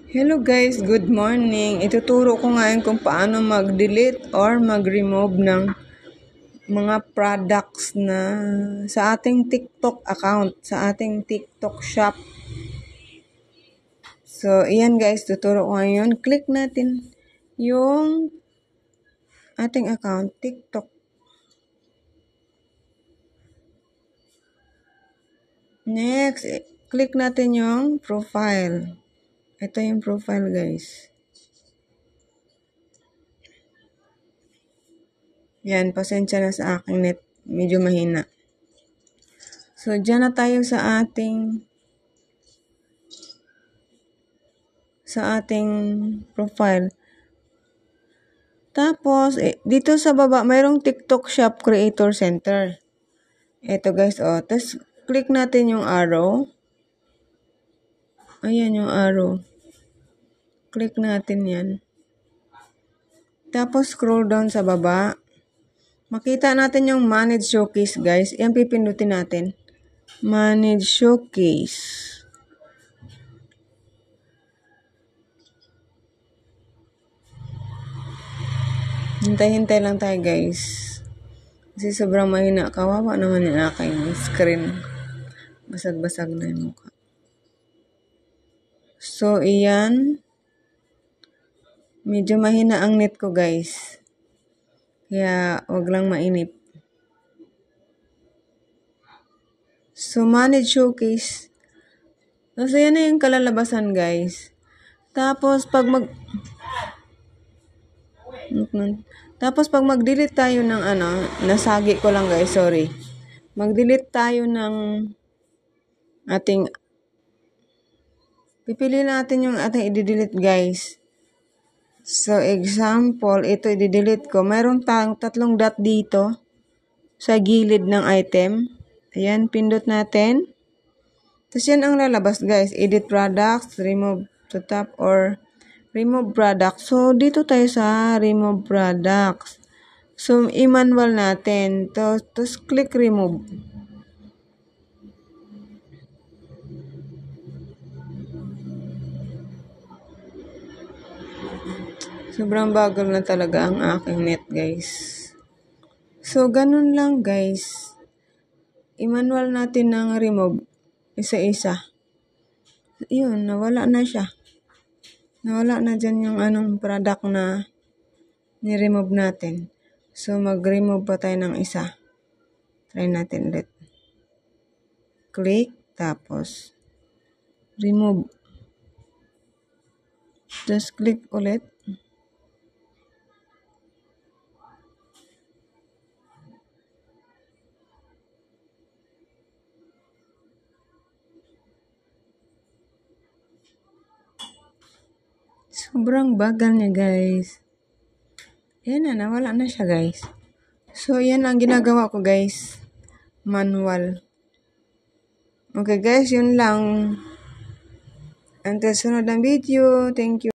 Hello guys, good morning. Ituturo ko ngayon kung paano mag-delete or mag-remove ng mga products na sa ating TikTok account, sa ating TikTok shop. So, iyan guys, tuturo ko ngayon. Click natin yung ating account, TikTok. Next, click natin yung profile. Ito yung profile guys. Yan, pasensya na sa aking net. Medyo mahina. So, dyan na tayo sa ating profile. Tapos, dito sa baba, mayroong TikTok Shop Creator Center. Ito guys, Tapos, click natin yung arrow. Ayan yung arrow. Click natin yan. Tapos, scroll down sa baba. Makita natin yung Manage Showcase, guys. Yan pipindutin natin. Manage Showcase. Hintay-hintay lang tayo, guys. Kasi sobrang mahina. Kawawa naman yung aking screen. Basag-basag na yung mukha. So, iyan. Medyo mahina ang net ko, guys. Kaya, wag lang mainip. So, Manage Showcase. So, yan na yung kalalabasan, guys. Tapos, pag mag-delete tayo ng nasagi ko lang, guys, sorry. Mag-delete tayo ng pipili natin yung ating i-delete, guys. So, example, ito i-delete ko. Mayroon tayong 3 dot dito sa gilid ng item. Ayan, pindot natin. Tapos yan ang lalabas, guys. Edit products, remove to top, or remove products. So, dito tayo sa remove products. So, i-manual natin. Tapos, click remove. Sobrang bagal na talaga ang aking net, guys. So, ganun lang, guys. I-manual natin ng remove. Isa-isa. Yun, nawala na siya. Nawala na dyan yung product na ni-remove natin. So, mag-remove pa tayo ng isa. Try natin ulit. Click, tapos remove. Just click ulit. Sobrang bagal niya, guys. Ayan na, nawala na siya, guys. So, yan ang ginagawa ko, guys. Manual. Okay, guys, yun lang. Until sunod ng video. Thank you.